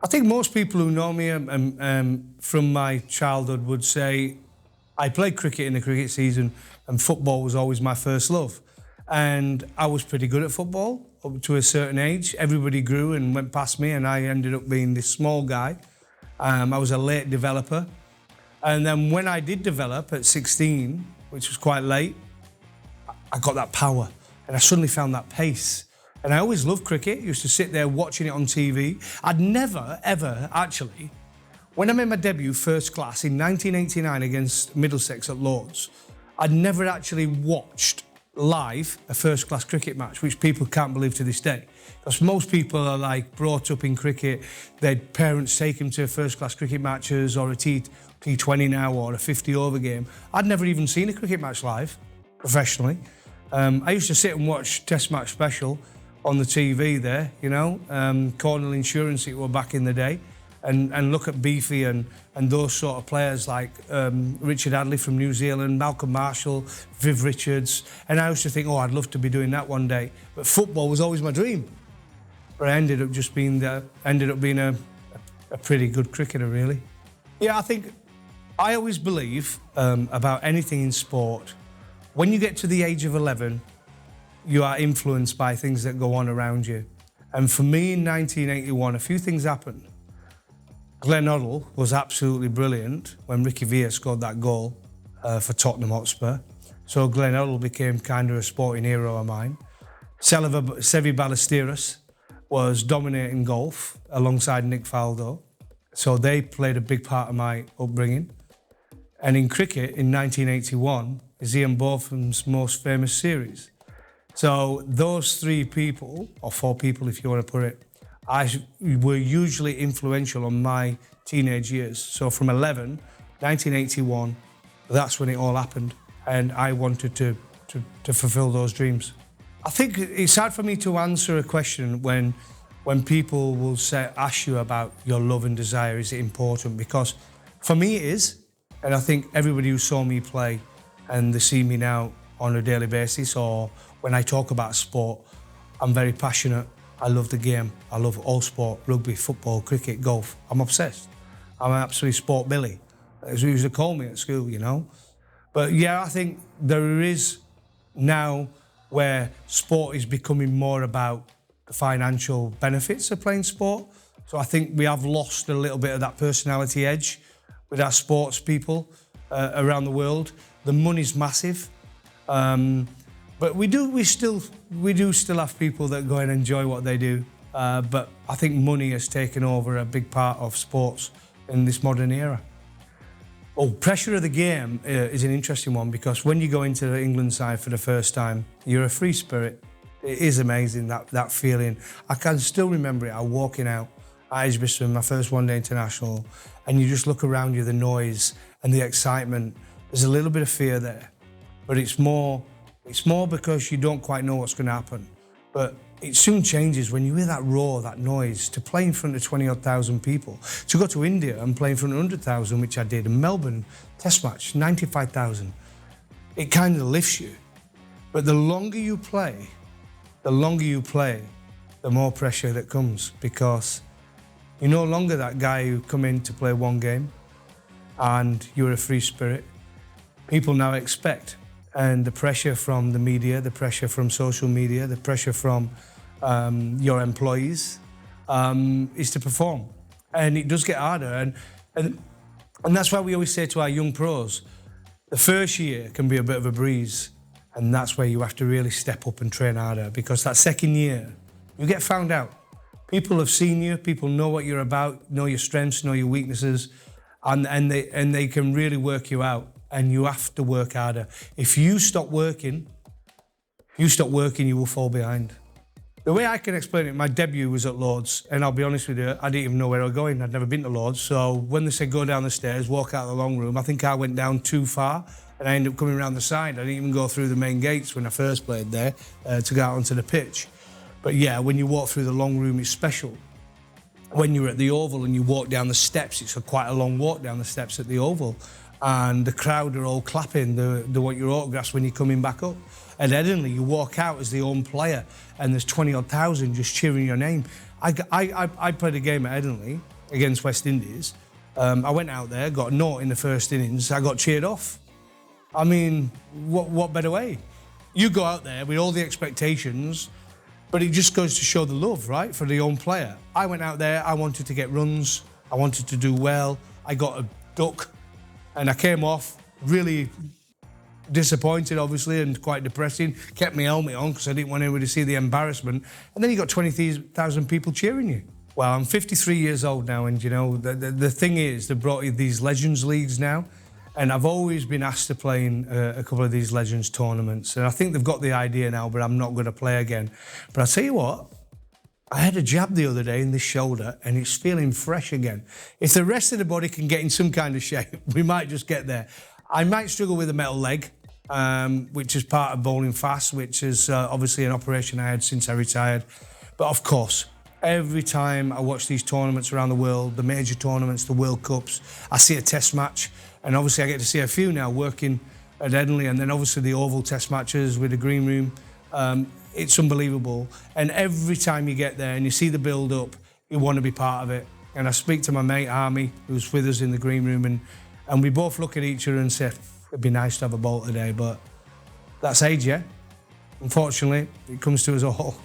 I think most people who know me from my childhood would say I played cricket in the cricket season and football was always my first love. And I was pretty good at football up to a certain age. Everybody grew and went past me and I ended up being this small guy. I was a late developer. And then when I did develop at 16, which was quite late, I got that power and I suddenly found that pace. And I always loved cricket, used to sit there watching it on TV. I'd never, ever, actually, when I made my debut first class in 1989 against Middlesex at Lord's, I'd never actually watched live a first class cricket match, which people can't believe to this day. Because most people are like brought up in cricket, their parents take them to first class cricket matches or a T20 now or a 50 over game. I'd never even seen a cricket match live, professionally. I used to sit and watch Test Match Special on the TV there, you know, Cornell Insurance it was back in the day, and look at Beefy and those sort of players like Richard Hadley from New Zealand, Malcolm Marshall, Viv Richards, and I used to think, oh, I'd love to be doing that one day. But football was always my dream. But I ended up being a pretty good cricketer, really. Yeah, I think I always believe about anything in sport, when you get to the age of 11, you are influenced by things that go on around you. And for me in 1981, a few things happened. Glenn Hoddle was absolutely brilliant when Ricky Villa scored that goal for Tottenham Hotspur. So Glenn Hoddle became kind of a sporting hero of mine. Sevi Ballesteros was dominating golf alongside Nick Faldo. So they played a big part of my upbringing. And in cricket in 1981 is Ian Botham's most famous series. So those three people, or four people if you want to put it, were hugely influential on my teenage years. So from 11, 1981, that's when it all happened. And I wanted to fulfill those dreams. I think it's hard for me to answer a question when people will ask you about your love and desire, is it important? Because for me it is. And I think everybody who saw me play and they see me now on a daily basis, or when I talk about sport, I'm very passionate. I love the game. I love all sport, rugby, football, cricket, golf. I'm obsessed. I'm an absolute sport Billy, as we used to call me at school, you know. But yeah, I think there is now where sport is becoming more about the financial benefits of playing sport. So I think we have lost a little bit of that personality edge with our sports people around the world. The money's massive. But we do still have people that go and enjoy what they do. But I think money has taken over a big part of sports in this modern era. Oh, pressure of the game is an interesting one, because when you go into the England side for the first time, you're a free spirit. It is amazing, that feeling. I can still remember it. I'm walking out at Edgbaston, my first one-day international, and you just look around you, the noise and the excitement. There's a little bit of fear there, but it's more because you don't quite know what's going to happen. But it soon changes when you hear that roar, that noise, to play in front of 20-odd thousand people. To go to India and play in front of 100,000, which I did, in Melbourne, test match, 95,000. It kind of lifts you. But the longer you play, the more pressure that comes, because you're no longer that guy who come in to play one game and you're a free spirit. People now expect. And the pressure from the media, the pressure from social media, the pressure from your employees is to perform. And it does get harder. And that's why we always say to our young pros, the first year can be a bit of a breeze. And that's where you have to really step up and train harder, because that second year, you get found out. People have seen you, people know what you're about, know your strengths, know your weaknesses, and they can really work you out. And you have to work harder. If you stop working, you will fall behind. The way I can explain it, my debut was at Lord's, and I'll be honest with you, I didn't even know where I was going. I'd never been to Lord's, so when they said go down the stairs, walk out of the long room, I think I went down too far, and I ended up coming around the side. I didn't even go through the main gates when I first played there to go out onto the pitch. But yeah, when you walk through the long room, it's special. When you're at the Oval and you walk down the steps, it's quite a long walk down the steps at the Oval. And the crowd are all clapping, they want your autographs when you're coming back up. At Headingley, you walk out as the home player and there's 20-odd thousand just cheering your name. I played a game at Headingley against West Indies. I went out there, got a naught in the first innings. I got cheered off. I mean, what better way? You go out there with all the expectations, but it just goes to show the love, right, for the own player. I went out there, I wanted to get runs, I wanted to do well. I got a duck, and I came off really disappointed, obviously, and quite depressing. Kept my helmet on because I didn't want anyone to see the embarrassment. And then you got 20,000 people cheering you. Well, I'm 53 years old now, and you know, the thing is, they brought in these Legends Leagues now, and I've always been asked to play in a couple of these Legends tournaments, and I think they've got the idea now, but I'm not going to play again. But I'll tell you what, I had a jab the other day in the shoulder, and it's feeling fresh again. If the rest of the body can get in some kind of shape, we might just get there. I might struggle with a metal leg, which is part of bowling fast, which is obviously an operation I had since I retired. But of course, every time I watch these tournaments around the world, the major tournaments, the World Cups, I see a test match, and obviously I get to see a few now working at Headingley, and then obviously the Oval test matches with the green room. It's unbelievable. And every time you get there and you see the build-up, you want to be part of it. And I speak to my mate, Army, who's with us in the green room, and we both look at each other and say, it'd be nice to have a bowl today, but that's age, yeah? Unfortunately, it comes to us all.